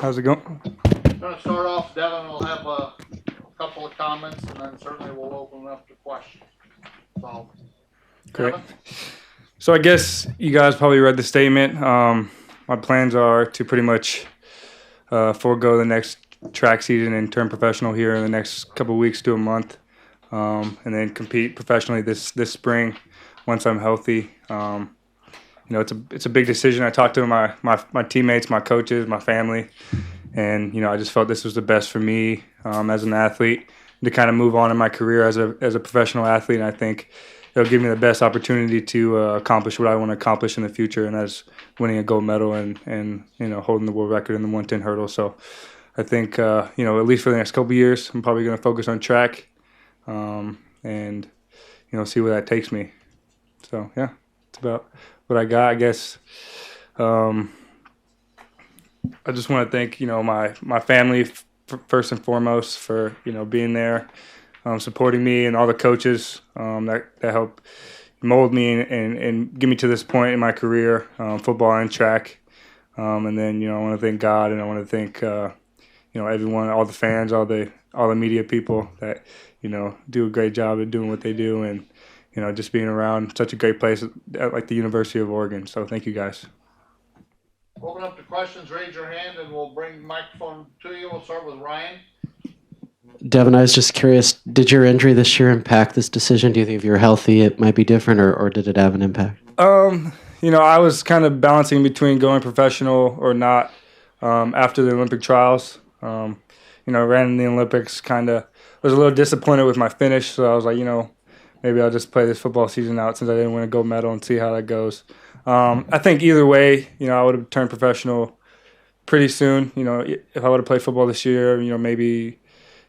How's it going? I'm going to start off. Devon will have a couple of comments, and then certainly we'll open it up to questions. So, Great. Devon? So I guess you guys probably read the statement. My plans are to pretty much forego the next track season and turn professional here in the next couple of weeks to a month, and then compete professionally this spring once I'm healthy. It's a big decision. I talked to my teammates, my coaches, my family, and I just felt this was the best for me as an athlete to kind of move on in my career as a professional athlete. And I think it'll give me the best opportunity to accomplish what I want to accomplish in the future, and that's winning a gold medal and holding the world record in the 110 hurdle. So I think at least for the next couple of years, I'm probably going to focus on track, and see where that takes me. So yeah, it's about what I got, I guess. I just want to thank my family first and foremost for being there, supporting me, and all the coaches that helped mold me and get me to this point in my career, football and track. And then I want to thank God, and I want to thank everyone, all the fans, all the media people that do a great job at doing what they do, and just being around such a great place like the University of Oregon. So thank you guys. Open up to questions. Raise your hand, and we'll bring the microphone to you. We'll start with Ryan. Devon, I was just curious, did your injury this year impact this decision? Do you think if you're healthy it might be different, or did it have an impact? I was kind of balancing between going professional or not after the Olympic trials. Ran in the Olympics, kind of was a little disappointed with my finish, so I was like, maybe I'll just play this football season out since I didn't win a gold medal and see how that goes. I think either way, I would have turned professional pretty soon. If I would have played football this year, maybe,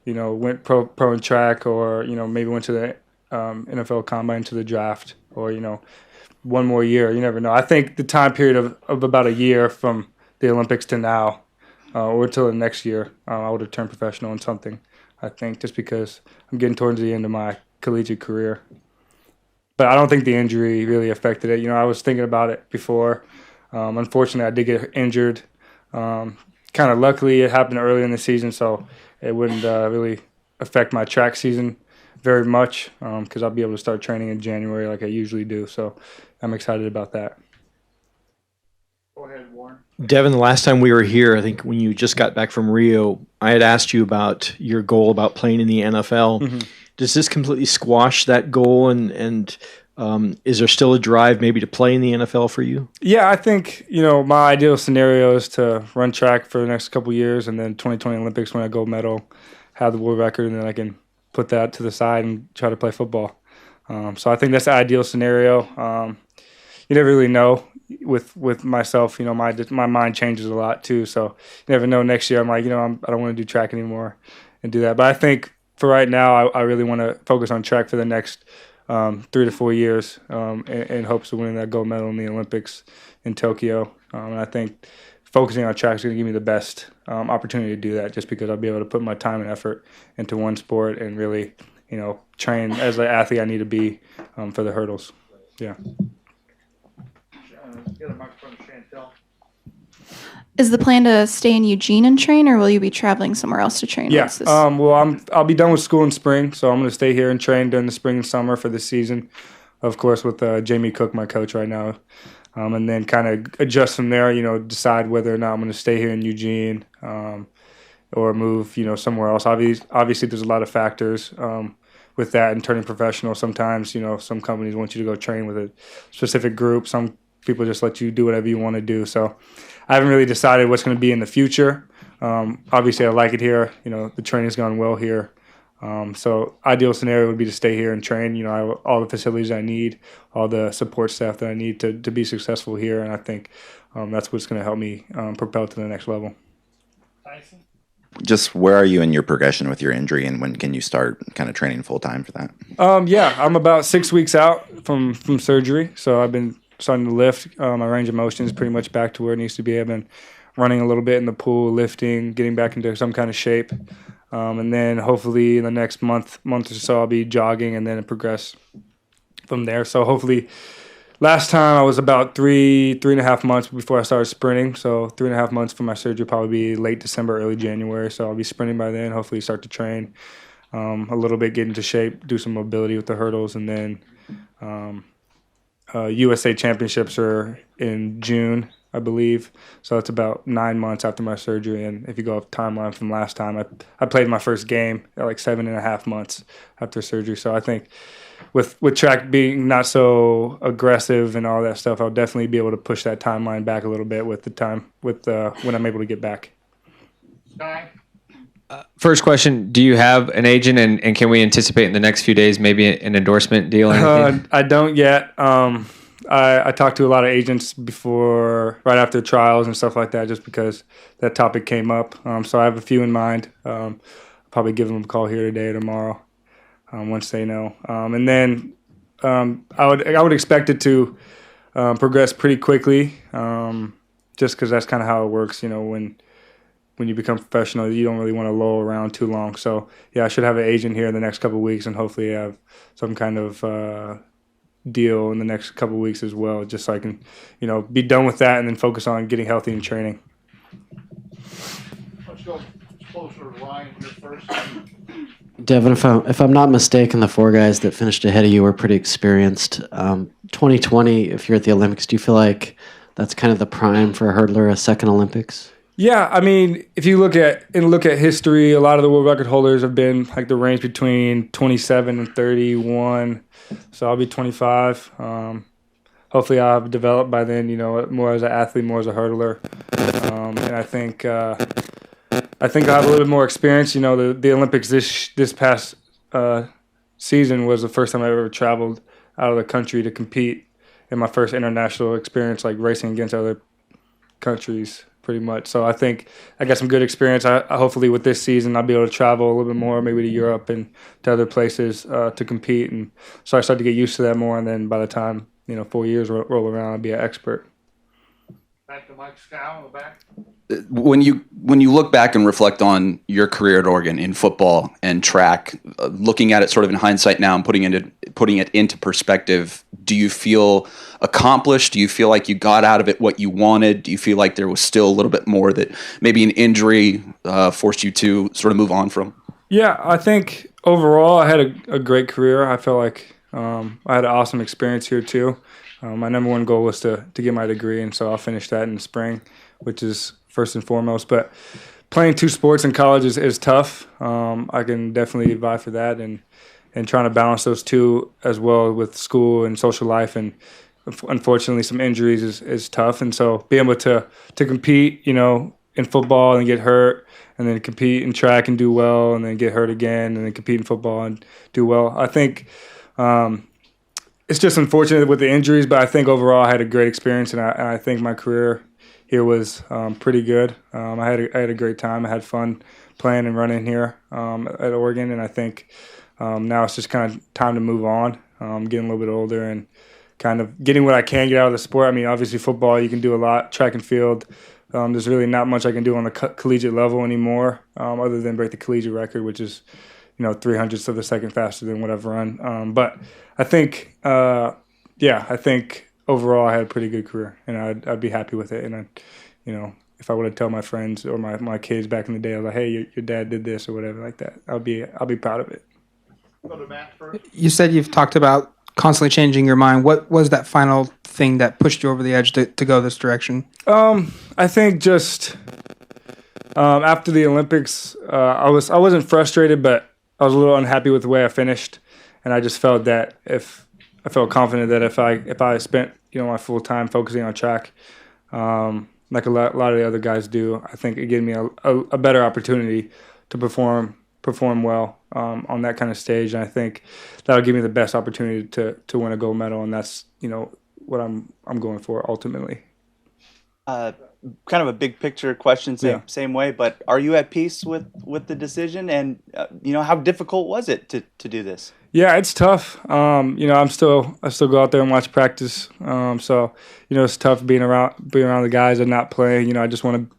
went pro in track, or, maybe went to the NFL combine, to the draft, or, one more year. You never know. I think the time period of about a year from the Olympics to now, or until the next year, I would have turned professional in something, I think, just because I'm getting towards the end of my collegiate career. But I don't think the injury really affected it. I was thinking about it before. Unfortunately, I did get injured. Kind of luckily, it happened early in the season, so it wouldn't really affect my track season very much, because I'll be able to start training in January like I usually do. So I'm excited about that. Go ahead, Warren. Devon, the last time we were here, I think when you just got back from Rio, I had asked you about your goal about playing in the NFL. Mm-hmm. Does this completely squash that goal, and is there still a drive maybe to play in the NFL for you? Yeah, I think, my ideal scenario is to run track for the next couple of years, and then 2020 Olympics win a gold medal, have the world record, and then I can put that to the side and try to play football. So I think that's the ideal scenario. You never really know with myself. My mind changes a lot too. So you never know. Next year I'm like, I don't want to do track anymore and do that. But I think for right now, I really want to focus on track for the next 3 to 4 years, in hopes of winning that gold medal in the Olympics in Tokyo. And I think focusing on track is going to give me the best opportunity to do that, just because I'll be able to put my time and effort into one sport and really, train as the athlete I need to be for the hurdles. Yeah. Get a microphone to Chantel. Is the plan to stay in Eugene and train, or will you be traveling somewhere else to train? Yeah. I'll be done with school in spring, so I'm going to stay here and train during the spring and summer for this season, of course, with Jamie Cook, my coach right now, and then kind of adjust from there. Decide whether or not I'm going to stay here in Eugene, or move, somewhere else. Obviously, there's a lot of factors with that and turning professional. Sometimes, some companies want you to go train with a specific group. Some people just let you do whatever you want to do. So I haven't really decided what's going to be in the future. Obviously, I like it here. The training's gone well here. So ideal scenario would be to stay here and train. I have all the facilities I need, all the support staff that I need to be successful here. And I think that's what's going to help me propel to the next level. Tyson? Just where are you in your progression with your injury, and when can you start kind of training full time for that? I'm about 6 weeks out from surgery. So I've been starting to lift. My range of motion is pretty much back to where it needs to be. I've been running a little bit in the pool, lifting, getting back into some kind of shape. And then hopefully in the next month or so, I'll be jogging and then progress from there. So hopefully last time I was about 3.5 months before I started sprinting. So 3.5 months for my surgery, probably be late December, early January. So I'll be sprinting by then. Hopefully start to train a little bit, get into shape, do some mobility with the hurdles, and then USA Championships are in June, I believe. So it's about 9 months after my surgery. And if you go off timeline from last time, I played my first game at like 7.5 months after surgery. So I think with track being not so aggressive and all that stuff, I'll definitely be able to push that timeline back a little bit with the time when I'm able to get back. Sky? First question, do you have an agent, and can we anticipate in the next few days maybe an endorsement deal or anything? I don't yet. I talked to a lot of agents right after trials and stuff like that, just because that topic came up. So I have a few in mind. I'll probably give them a call here today or tomorrow once they know. And then I would expect it to progress pretty quickly, just because that's kind of how it works. When you become professional, you don't really want to loll around too long. So, yeah, I should have an agent here in the next couple of weeks and hopefully have some kind of deal in the next couple of weeks as well, just so I can, be done with that and then focus on getting healthy and training. Let's go closer to Ryan here first. Devon, if I'm not mistaken, the four guys that finished ahead of you were pretty experienced. 2020, if you're at the Olympics, do you feel like that's kind of the prime for a hurdler, a second Olympics? Yeah, I mean, if you look at history, a lot of the world record holders have been like the range between 27 and 31. So I'll be 25. Hopefully, I'll have developed by then. More as an athlete, more as a hurdler, and I think I'll have a little bit more experience. The Olympics this past season was the first time I ever traveled out of the country to compete, in my first international experience, like racing against other countries. Pretty much. So I think I got some good experience. I hopefully with this season I'll be able to travel a little bit more, maybe to Europe and to other places to compete. And so I start to get used to that more. And then by the time 4 years roll around, I'll be an expert. Back to Mike Scow in the back. When you look back and reflect on your career at Oregon in football and track, looking at it sort of in hindsight now and putting it into perspective, do you feel accomplished? Do you feel like you got out of it what you wanted? Do you feel like there was still a little bit more that maybe an injury forced you to sort of move on from? Yeah, I think overall I had a great career. I felt like I had an awesome experience here too. My number one goal was to get my degree, and so I'll finish that in the spring, which is first and foremost. But playing two sports in college is tough. I can definitely vie for that, and trying to balance those two as well with school and social life. And unfortunately, some injuries is tough. And so being able to compete, in football and get hurt, and then compete in track and do well, and then get hurt again, and then compete in football and do well. I think it's just unfortunate with the injuries, but I think overall I had a great experience, and I think my career here was pretty good. I had a great time. I had fun playing and running here at Oregon, and I think now it's just kind of time to move on. Getting a little bit older and kind of getting what I can get out of the sport. I mean, obviously football, you can do a lot. Track and field, there's really not much I can do on the collegiate level anymore, other than break the collegiate record, which is 300ths of a second faster than what I've run. But I think, I think overall I had a pretty good career, and I'd be happy with it. And if I would have told my friends or my kids back in the day, I was like, hey, your dad did this or whatever like that, I'll be proud of it. Go to Matt first. You said you've talked about constantly changing your mind. What was that final thing that pushed you over the edge to go this direction? I think just after the Olympics, I wasn't frustrated, but I was a little unhappy with the way I finished, and I just felt that I felt confident that if I spent my full time focusing on track, like a lot of the other guys do, I think it gave me a better opportunity to perform well on that kind of stage, and I think that'll give me the best opportunity to win a gold medal, and that's what I'm going for ultimately. Kind of a big picture question, same way, but are you at peace with the decision? And how difficult was it to do this? Yeah, it's tough. I still go out there and watch practice. So it's tough being around the guys and not playing. I just want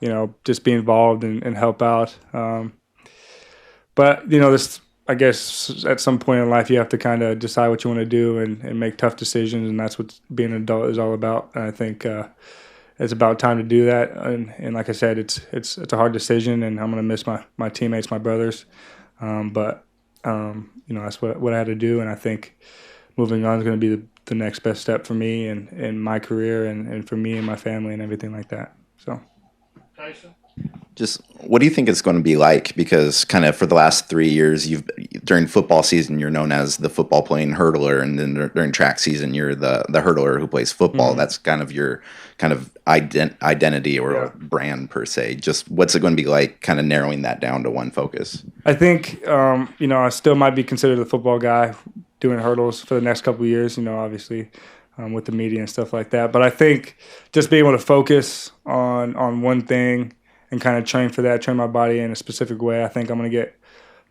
to just be involved and help out. But I guess at some point in life you have to kind of decide what you want to do and make tough decisions, and that's what being an adult is all about. And I think it's about time to do that. And like I said, it's a hard decision, and I'm gonna miss my teammates, my brothers. But that's what I had to do, and I think moving on is going to be the next best step for me and in my career and for me and my family and everything like that. So, Tyson? Just what do you think it's going to be like? Because kind of for the last 3 years, during football season, you're known as the football playing hurdler, and then during track season, you're the hurdler who plays football. That's kind of your kind of identity or brand per se. Just what's it going to be like, kind of narrowing that down to one focus? I think I still might be considered the football guy doing hurdles for the next couple of years. Obviously. With the media and stuff like that. But I think just being able to focus on one thing and kind of train for that, train my body in a specific way, I think I'm going to get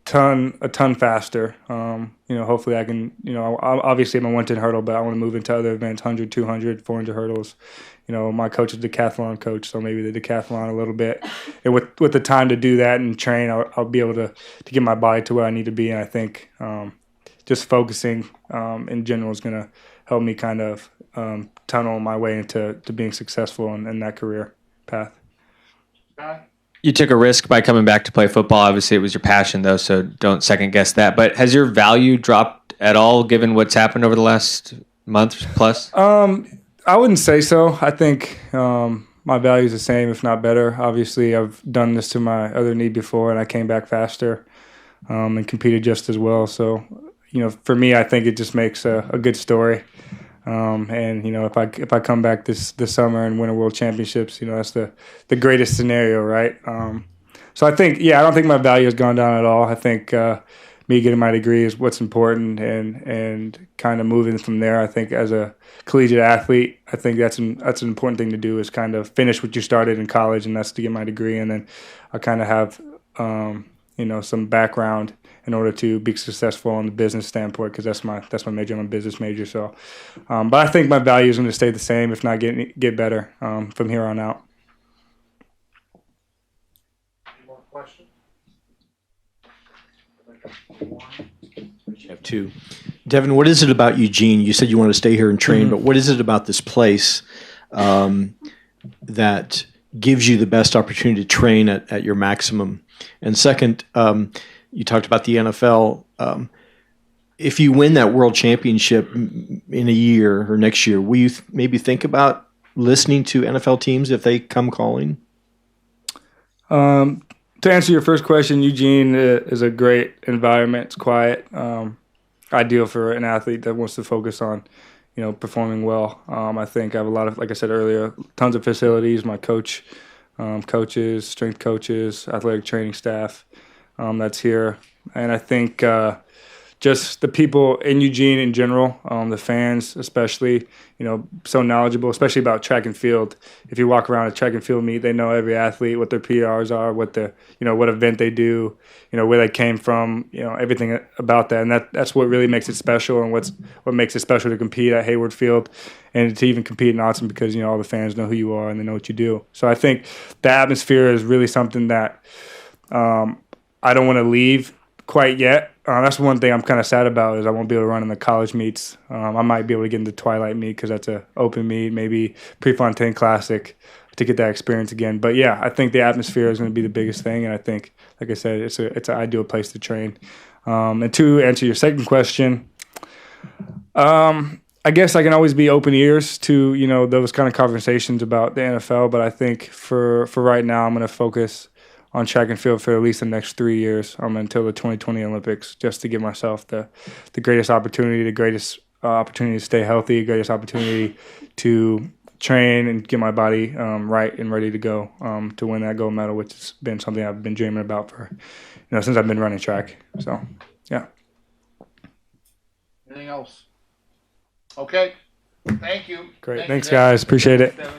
a ton faster. Hopefully I can, obviously I'm a 110 hurdle, but I want to move into other events, 100, 200, 400 hurdles. My coach is a decathlon coach, so maybe the decathlon a little bit. And with the time to do that and train, I'll be able to get my body to where I need to be. And I think just focusing in general is going to help me kind of tunnel my way into being successful in that career path. You took a risk by coming back to play football. Obviously, it was your passion, though, so don't second guess that. But has your value dropped at all given what's happened over the last month plus? I wouldn't say so. I think my value is the same, if not better. Obviously, I've done this to my other knee before, and I came back faster and competed just as well. So, for me, I think it just makes a good story. And if I come back this summer and win a world championships, that's the greatest scenario, right? So I think, I don't think my value has gone down at all. I think me getting my degree is what's important, and kind of moving from there. I think as a collegiate athlete, I think that's an important thing to do, is kind of finish what you started in college, and that's to get my degree, and then I kind of have some background in order to be successful on the business standpoint, because that's my major. I'm a business major. So, but I think my value is going to stay the same, if not get better from here on out. Any more questions? You have two. Devon, what is it about Eugene? You said you want to stay here and train, but what is it about this place that gives you the best opportunity to train at your maximum? And second, you talked about the NFL. If you win that world championship in a year or next year, will you maybe think about listening to NFL teams if they come calling? To answer your first question, Eugene is a great environment. It's quiet, ideal for an athlete that wants to focus on, performing well. I think I have a lot of, like I said earlier, tons of facilities. My coaches, strength coaches, athletic training staff that's here. And I think just the people in Eugene in general, the fans especially, so knowledgeable, especially about track and field. If you walk around a track and field meet, they know every athlete, what their PRs are, what event they do, where they came from, everything about that. And that's what really makes it special, and what makes it special to compete at Hayward Field and to even compete in Austin, because, all the fans know who you are and they know what you do. So I think the atmosphere is really something that I don't want to leave quite yet. That's one thing I'm kind of sad about, is I won't be able to run in the college meets. I might be able to get into Twilight meet, because that's an open meet, maybe Prefontaine Classic, to get that experience again. But yeah, I think the atmosphere is going to be the biggest thing, and I think, like I said, it's an ideal place to train. And to answer your second question, I guess I can always be open ears to those kind of conversations about the NFL. But I think for right now, I'm going to focus on track and field for at least the next 3 years, until the 2020 Olympics, just to give myself the greatest opportunity, opportunity to stay healthy, greatest opportunity to train and get my body right and ready to go to win that gold medal, which has been something I've been dreaming about for since I've been running track. So, yeah. Anything else? Okay. Thank you. Great. Thank Thanks, you, Devon. guys. Appreciate it. Devon.